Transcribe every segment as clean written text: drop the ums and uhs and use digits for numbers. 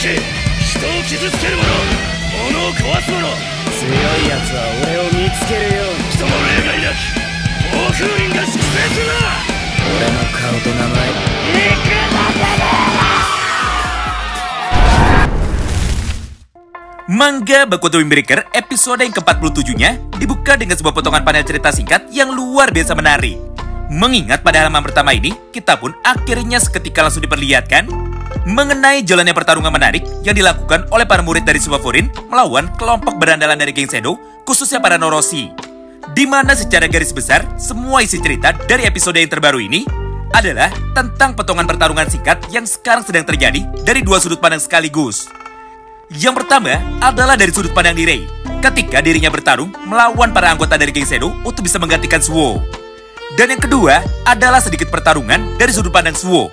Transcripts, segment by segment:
け人を傷つける者、物を壊す者、強い奴は俺を見つけるように。人の例外なき暴風林が粛清するな。俺の顔と名前いくらManga Boku no Hero Breaker episode yang ke-47-nya dibuka dengan sebuah potongan panel cerita singkat yang luar biasa menarik. Mengingat pada halaman pertama ini, kita pun akhirnya seketika langsung diperlihatkan mengenai jalannya pertarungan menarik yang dilakukan oleh para murid dari Suwafurin melawan kelompok berandalan dari geng Shadow, khususnya para Noroshi. Di mana secara garis besar, semua isi cerita dari episode yang terbaru ini adalah tentang potongan pertarungan singkat yang sekarang sedang terjadi dari dua sudut pandang sekaligus. Yang pertama adalah dari sudut pandang Nirei, ketika dirinya bertarung melawan para anggota dari geng Shadow untuk bisa menggantikan Suwo. Dan yang kedua adalah sedikit pertarungan dari sudut pandang Suwo,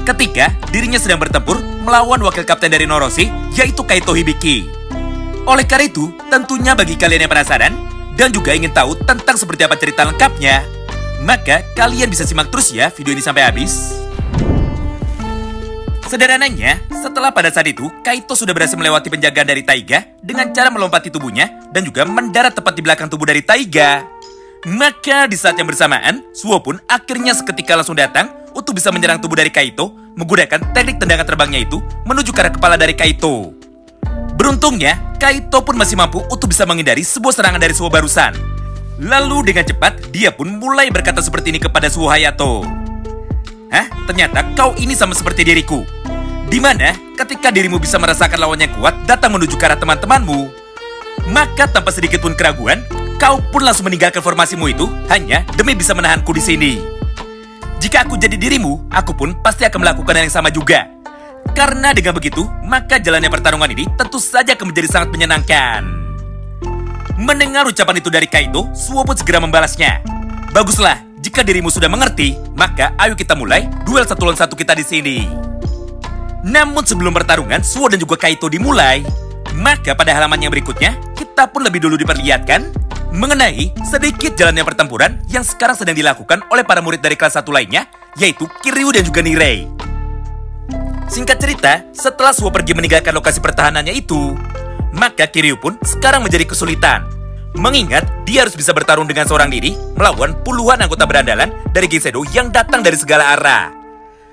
ketika dirinya sedang bertempur melawan wakil kapten dari Noroshi, yaitu Kaito Hibiki. Oleh karena itu, tentunya bagi kalian yang penasaran dan juga ingin tahu tentang seperti apa cerita lengkapnya, maka kalian bisa simak terus ya video ini sampai habis. Sederhananya, setelah pada saat itu, Kaito sudah berhasil melewati penjagaan dari Taiga dengan cara melompati tubuhnya dan juga mendarat tepat di belakang tubuh dari Taiga. Maka di saat yang bersamaan, Suwo pun akhirnya seketika langsung datang untuk bisa menyerang tubuh dari Kaito menggunakan teknik tendangan terbangnya itu menuju ke arah kepala dari Kaito. Beruntungnya, Kaito pun masih mampu untuk bisa menghindari sebuah serangan dari Suwo barusan. Lalu dengan cepat, dia pun mulai berkata seperti ini kepada Suwo Hayato. "Hah? Ternyata kau ini sama seperti diriku. Dimana ketika dirimu bisa merasakan lawan yang kuat datang menuju ke arah teman-temanmu, maka tanpa sedikit pun keraguan, kau pun langsung meninggalkan formasimu itu hanya demi bisa menahanku di sini. Jika aku jadi dirimu, aku pun pasti akan melakukan hal yang sama juga. Karena dengan begitu, maka jalannya pertarungan ini tentu saja akan menjadi sangat menyenangkan." Mendengar ucapan itu dari Kaito, Suwo pun segera membalasnya. "Baguslah, jika dirimu sudah mengerti, maka ayo kita mulai duel 1 lawan 1 kita di sini." Namun sebelum pertarungan Suwo dan juga Kaito dimulai, maka pada halaman yang berikutnya, kita pun lebih dulu diperlihatkan mengenai sedikit jalannya pertempuran yang sekarang sedang dilakukan oleh para murid dari kelas 1 lainnya, yaitu Kiryu dan juga Nirei. Singkat cerita, setelah Suwo pergi meninggalkan lokasi pertahanannya itu, maka Kiryu pun sekarang menjadi kesulitan. Mengingat dia harus bisa bertarung dengan seorang diri melawan puluhan anggota berandalan dari geng Shadow yang datang dari segala arah.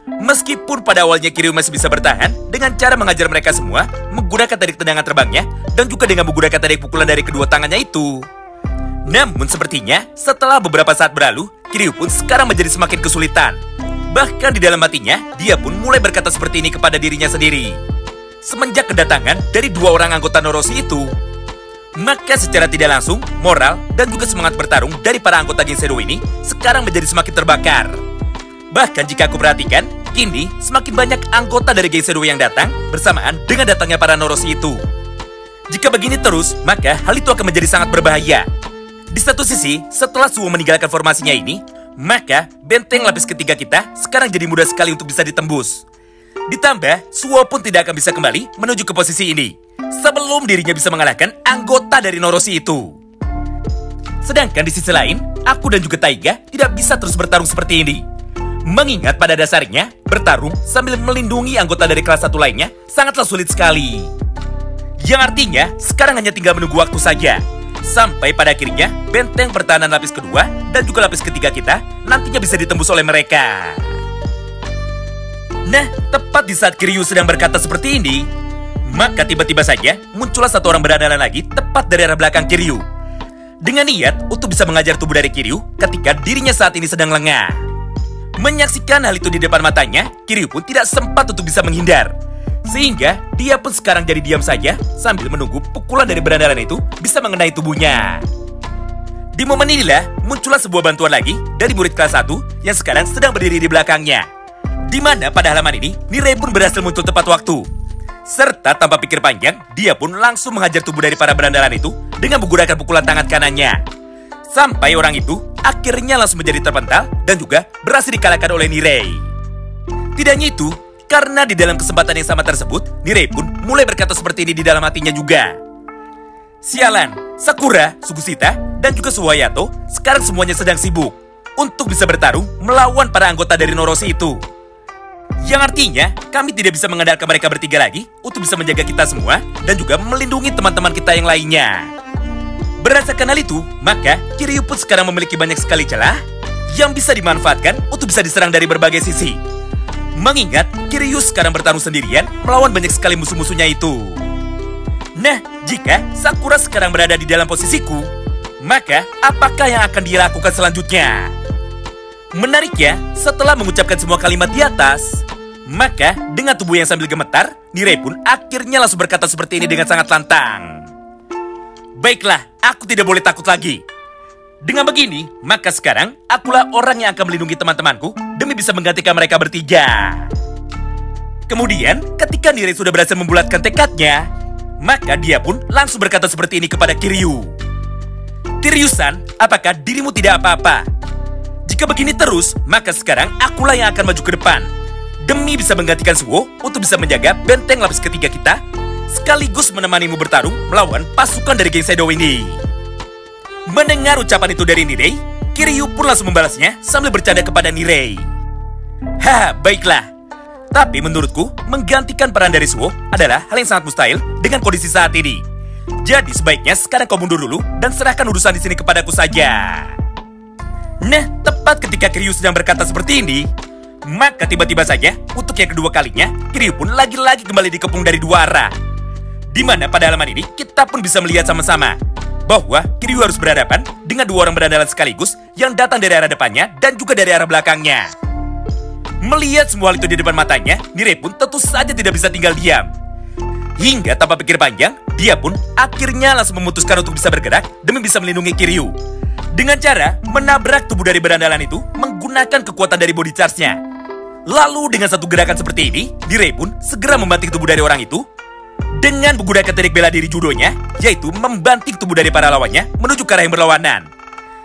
Meskipun pada awalnya Kiryu masih bisa bertahan dengan cara mengajar mereka semua menggunakan teknik tendangan terbangnya dan juga dengan menggunakan teknik pukulan dari kedua tangannya itu. Namun sepertinya setelah beberapa saat berlalu, Kiryu pun sekarang menjadi semakin kesulitan. Bahkan di dalam hatinya, dia pun mulai berkata seperti ini kepada dirinya sendiri. Semenjak kedatangan dari 2 orang anggota Noroshi itu, maka secara tidak langsung, moral dan juga semangat bertarung dari para anggota geng Shadow ini sekarang menjadi semakin terbakar. Bahkan jika aku perhatikan, kini semakin banyak anggota dari geng Shadow yang datang bersamaan dengan datangnya para Noroshi itu. Jika begini terus, maka hal itu akan menjadi sangat berbahaya. Di satu sisi, setelah Suwo meninggalkan formasinya ini, maka benteng lapis ketiga kita sekarang jadi mudah sekali untuk bisa ditembus. Ditambah, Suwo pun tidak akan bisa kembali menuju ke posisi ini sebelum dirinya bisa mengalahkan anggota dari Noroshi itu. Sedangkan di sisi lain, aku dan juga Taiga tidak bisa terus bertarung seperti ini. Mengingat pada dasarnya, bertarung sambil melindungi anggota dari kelas 1 lainnya sangatlah sulit sekali. Yang artinya, sekarang hanya tinggal menunggu waktu saja. Sampai pada akhirnya, benteng pertahanan lapis kedua dan juga lapis ketiga kita nantinya bisa ditembus oleh mereka. Nah, tepat di saat Kiryu sedang berkata seperti ini, maka tiba-tiba saja muncullah 1 orang berandalan lagi tepat dari arah belakang Kiryu. Dengan niat untuk bisa mengajar tubuh dari Kiryu ketika dirinya saat ini sedang lengah. Menyaksikan hal itu di depan matanya, Kiryu pun tidak sempat untuk bisa menghindar. Sehingga dia pun sekarang jadi diam saja sambil menunggu pukulan dari berandalan itu bisa mengenai tubuhnya. Di momen inilah muncullah sebuah bantuan lagi dari murid kelas 1 yang sekarang sedang berdiri di belakangnya. Di mana pada halaman ini, Nirei pun berhasil muncul tepat waktu. Serta tanpa pikir panjang, dia pun langsung menghajar tubuh dari para berandalan itu dengan menggunakan pukulan tangan kanannya. Sampai orang itu akhirnya langsung menjadi terpental dan juga berhasil dikalahkan oleh Nirei. Tidak hanya itu, karena di dalam kesempatan yang sama tersebut, Nirei pun mulai berkata seperti ini di dalam hatinya juga. "Sialan, Sakura, Sugusita, dan juga Suwo Hayato sekarang semuanya sedang sibuk untuk bisa bertarung melawan para anggota dari Noroshi itu. Yang artinya, kami tidak bisa mengandalkan mereka bertiga lagi untuk bisa menjaga kita semua dan juga melindungi teman-teman kita yang lainnya. Berdasarkan hal itu, maka Kiryu pun sekarang memiliki banyak sekali celah yang bisa dimanfaatkan untuk bisa diserang dari berbagai sisi. Mengingat Kiryu sekarang bertarung sendirian melawan banyak sekali musuh-musuhnya itu. Nah, jika Sakura sekarang berada di dalam posisiku, maka apakah yang akan dia lakukan selanjutnya? Menariknya, setelah mengucapkan semua kalimat di atas, maka dengan tubuh yang sambil gemetar, Nirei pun akhirnya langsung berkata seperti ini dengan sangat lantang. Baiklah, aku tidak boleh takut lagi. Dengan begini, maka sekarang akulah orang yang akan melindungi teman-temanku demi bisa menggantikan mereka bertiga. Kemudian, ketika Nirei sudah berhasil membulatkan tekadnya, maka dia pun langsung berkata seperti ini kepada Kiryu. Kiryu-san, apakah dirimu tidak apa-apa? Jika begini terus, maka sekarang akulah yang akan maju ke depan. Demi bisa menggantikan Suo untuk bisa menjaga benteng lapis ketiga kita, sekaligus menemanimu bertarung melawan pasukan dari geng Shadow ini. Mendengar ucapan itu dari Nirei, Kiryu pun langsung membalasnya sambil bercanda kepada Nirei. Haha, baiklah. Tapi menurutku, menggantikan peran dari Suo adalah hal yang sangat mustahil dengan kondisi saat ini. Jadi sebaiknya sekarang kau mundur dulu dan serahkan urusan di sini kepadaku saja. Nah, tepat ketika Kiryu sedang berkata seperti ini, maka tiba-tiba saja, untuk yang kedua kalinya, Kiryu pun lagi-lagi kembali dikepung dari dua arah. Di mana pada halaman ini, kita pun bisa melihat sama-sama bahwa Kiryu harus berhadapan dengan dua orang berandalan sekaligus yang datang dari arah depannya dan juga dari arah belakangnya. Melihat semua hal itu di depan matanya, Nirei pun tentu saja tidak bisa tinggal diam. Hingga tanpa pikir panjang, dia pun akhirnya langsung memutuskan untuk bisa bergerak demi bisa melindungi Kiryu. Dengan cara menabrak tubuh dari berandalan itu menggunakan kekuatan dari body charge-nya. Lalu dengan satu gerakan seperti ini, Nirei pun segera membanting tubuh dari orang itu dengan menggunakan teknik bela diri judonya, yaitu membanting tubuh dari para lawannya menuju ke arah yang berlawanan.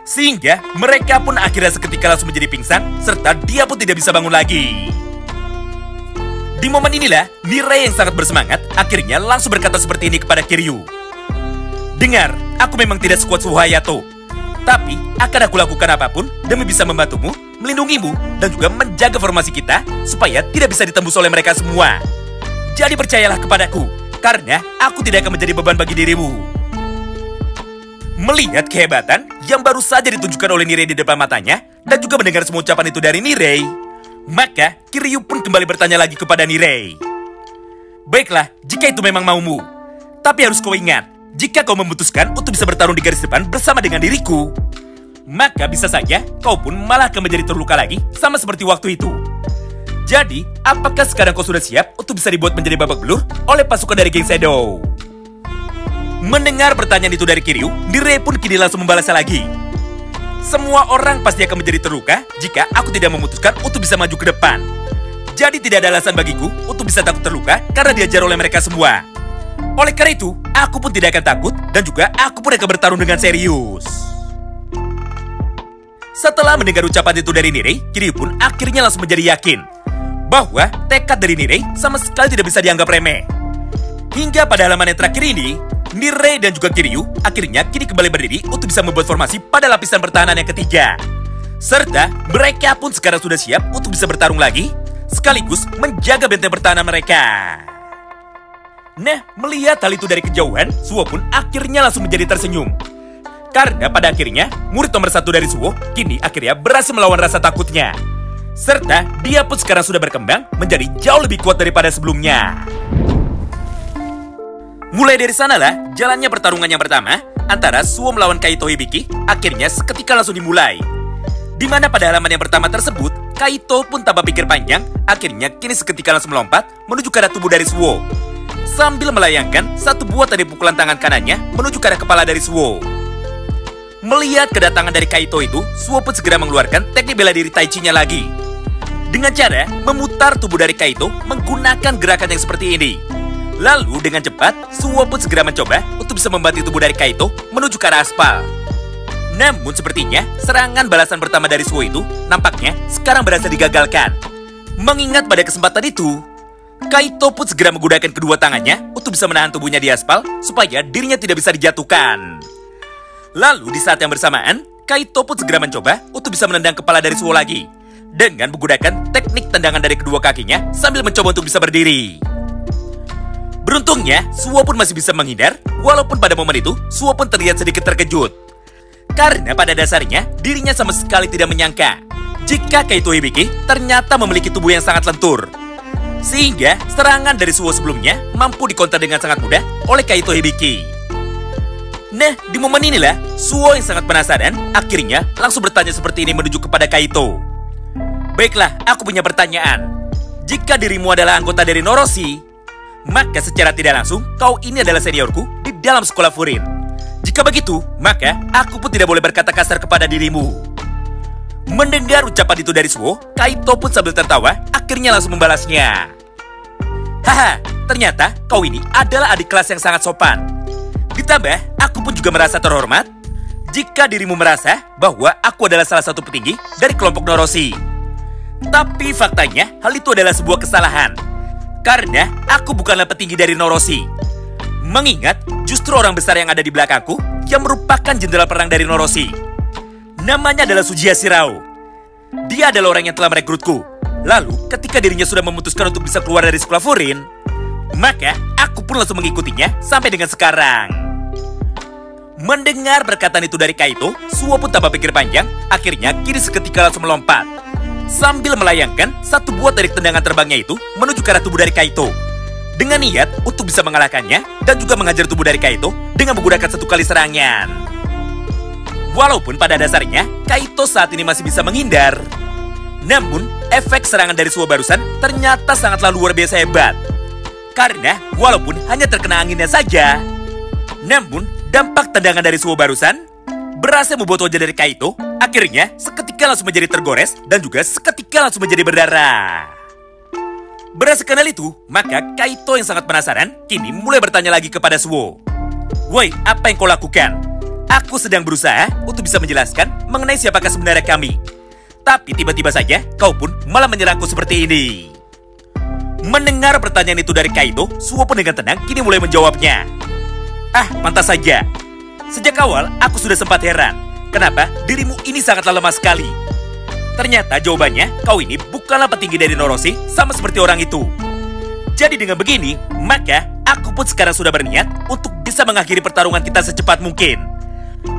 Sehingga mereka pun akhirnya seketika langsung menjadi pingsan, serta dia pun tidak bisa bangun lagi. Di momen inilah, Nirei yang sangat bersemangat akhirnya langsung berkata seperti ini kepada Kiryu. Dengar, aku memang tidak sekuat Suho Hayato, tapi akan aku lakukan apapun demi bisa membantumu, melindungimu, dan juga menjaga formasi kita supaya tidak bisa ditembus oleh mereka semua. Jadi percayalah kepadaku, karena aku tidak akan menjadi beban bagi dirimu. Melihat kehebatan yang baru saja ditunjukkan oleh Nirei di depan matanya, dan juga mendengar semua ucapan itu dari Nirei, maka Kiryu pun kembali bertanya lagi kepada Nirei. Baiklah, jika itu memang maumu, tapi harus kau ingat, jika kau memutuskan untuk bisa bertarung di garis depan bersama dengan diriku, maka bisa saja kau pun malah akan menjadi terluka lagi sama seperti waktu itu. Jadi, apakah sekarang kau sudah siap untuk bisa dibuat menjadi babak belur oleh pasukan dari geng Shadow? Mendengar pertanyaan itu dari Kiryu, Nirei pun kini langsung membalasnya lagi. Semua orang pasti akan menjadi terluka jika aku tidak memutuskan untuk bisa maju ke depan. Jadi tidak ada alasan bagiku untuk bisa takut terluka karena diajar oleh mereka semua. Oleh karena itu, aku pun tidak akan takut dan juga aku pun akan bertarung dengan serius. Setelah mendengar ucapan itu dari Nirei, Kiryu pun akhirnya langsung menjadi yakin bahwa tekad dari Nirei sama sekali tidak bisa dianggap remeh. Hingga pada halaman yang terakhir ini, Nirei dan juga Kiryu akhirnya kini kembali berdiri untuk bisa membuat formasi pada lapisan pertahanan yang ketiga. Serta mereka pun sekarang sudah siap untuk bisa bertarung lagi, sekaligus menjaga benteng pertahanan mereka. Nah, melihat hal itu dari kejauhan, Suo pun akhirnya langsung menjadi tersenyum. Karena pada akhirnya, murid nomor 1 dari Suo kini akhirnya berhasil melawan rasa takutnya. Serta dia pun sekarang sudah berkembang menjadi jauh lebih kuat daripada sebelumnya. Mulai dari sanalah jalannya pertarungan yang pertama antara Suo melawan Kaito Hibiki akhirnya seketika langsung dimulai. Di mana pada halaman yang pertama tersebut, Kaito pun tanpa pikir panjang akhirnya kini seketika langsung melompat menuju ke arah tubuh dari Suo, sambil melayangkan satu buah tadi pukulan tangan kanannya menuju ke arah kepala dari Suo. Melihat kedatangan dari Kaito itu, Suo pun segera mengeluarkan teknik bela diri Tai Chi-nya lagi. Dengan cara memutar tubuh dari Kaito menggunakan gerakan yang seperti ini. Lalu dengan cepat, Suo pun segera mencoba untuk bisa membanting tubuh dari Kaito menuju ke arah aspal. Namun sepertinya serangan balasan pertama dari Suo itu nampaknya sekarang berhasil digagalkan. Mengingat pada kesempatan itu, Kaito pun segera menggunakan kedua tangannya untuk bisa menahan tubuhnya di aspal supaya dirinya tidak bisa dijatuhkan. Lalu di saat yang bersamaan, Kaito pun segera mencoba untuk bisa menendang kepala dari Suo lagi. dengan menggunakan teknik tendangan dari kedua kakinya sambil mencoba untuk bisa berdiri. Beruntungnya, Suwo pun masih bisa menghindar, walaupun pada momen itu, Suwo pun terlihat sedikit terkejut. Karena pada dasarnya, dirinya sama sekali tidak menyangka jika Kaito Hibiki ternyata memiliki tubuh yang sangat lentur. Sehingga, serangan dari Suwo sebelumnya mampu dikonter dengan sangat mudah oleh Kaito Hibiki. Nah, di momen inilah, Suwo yang sangat penasaran, akhirnya langsung bertanya seperti ini menuju kepada Kaito. Baiklah, aku punya pertanyaan. Jika dirimu adalah anggota dari Noroshi, maka secara tidak langsung, kau ini adalah seniorku di dalam sekolah Furin. Jika begitu, maka aku pun tidak boleh berkata kasar kepada dirimu. Mendengar ucapan itu dari Suwo, Kaito pun sambil tertawa, akhirnya langsung membalasnya. Haha, ternyata kau ini adalah adik kelas yang sangat sopan. Ditambah, aku pun juga merasa terhormat jika dirimu merasa bahwa aku adalah salah satu petinggi dari kelompok Noroshi. Tapi faktanya, hal itu adalah sebuah kesalahan. Karena aku bukanlah petinggi dari Noroshi. Mengingat, justru orang besar yang ada di belakangku yang merupakan jenderal perang dari Noroshi. Namanya adalah Sujiya Shirao. Dia adalah orang yang telah merekrutku. Lalu, ketika dirinya sudah memutuskan untuk bisa keluar dari sekolah Furin, maka aku pun langsung mengikutinya sampai dengan sekarang. Mendengar perkataan itu dari Kaito, Suwo pun tanpa pikir panjang, akhirnya kini seketika langsung melompat. Sambil melayangkan satu buah tarik tendangan terbangnya itu menuju ke arah tubuh dari Kaito. Dengan niat untuk bisa mengalahkannya dan juga menghajar tubuh dari Kaito dengan menggunakan satu kali serangan. Walaupun pada dasarnya, Kaito saat ini masih bisa menghindar. Namun, efek serangan dari Suwo barusan ternyata sangatlah luar biasa hebat. Karena, walaupun hanya terkena anginnya saja, namun, dampak tendangan dari Suwo barusan berhasil membuat wajah dari Kaito akhirnya seketika langsung menjadi tergores dan juga seketika langsung menjadi berdarah. Berdasarkan hal itu, maka Kaito yang sangat penasaran kini mulai bertanya lagi kepada Suwo. Woi, apa yang kau lakukan? Aku sedang berusaha untuk bisa menjelaskan mengenai siapakah sebenarnya kami. Tapi tiba-tiba saja kau pun malah menyerangku seperti ini. Mendengar pertanyaan itu dari Kaito, Suwo pun dengan tenang kini mulai menjawabnya. Ah, pantas saja. Sejak awal, aku sudah sempat heran. Kenapa dirimu ini sangatlah lemah sekali? Ternyata jawabannya, kau ini bukanlah petinggi dari Noroshi sama seperti orang itu. Jadi dengan begini, maka aku pun sekarang sudah berniat untuk bisa mengakhiri pertarungan kita secepat mungkin.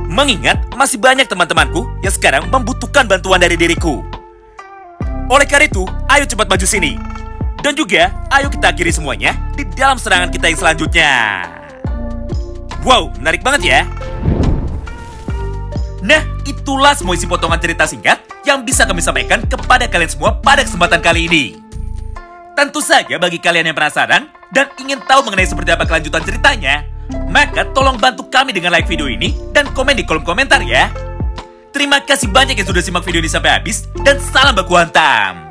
Mengingat masih banyak teman-temanku yang sekarang membutuhkan bantuan dari diriku. Oleh karena itu, ayo cepat maju sini. Dan juga, ayo kita akhiri semuanya di dalam serangan kita yang selanjutnya. Wow, menarik banget ya. Nah, itulah semua isi potongan cerita singkat yang bisa kami sampaikan kepada kalian semua pada kesempatan kali ini. Tentu saja bagi kalian yang penasaran dan ingin tahu mengenai seperti apa kelanjutan ceritanya, maka tolong bantu kami dengan like video ini dan komen di kolom komentar ya. Terima kasih banyak yang sudah simak video ini sampai habis dan salam baku hantam.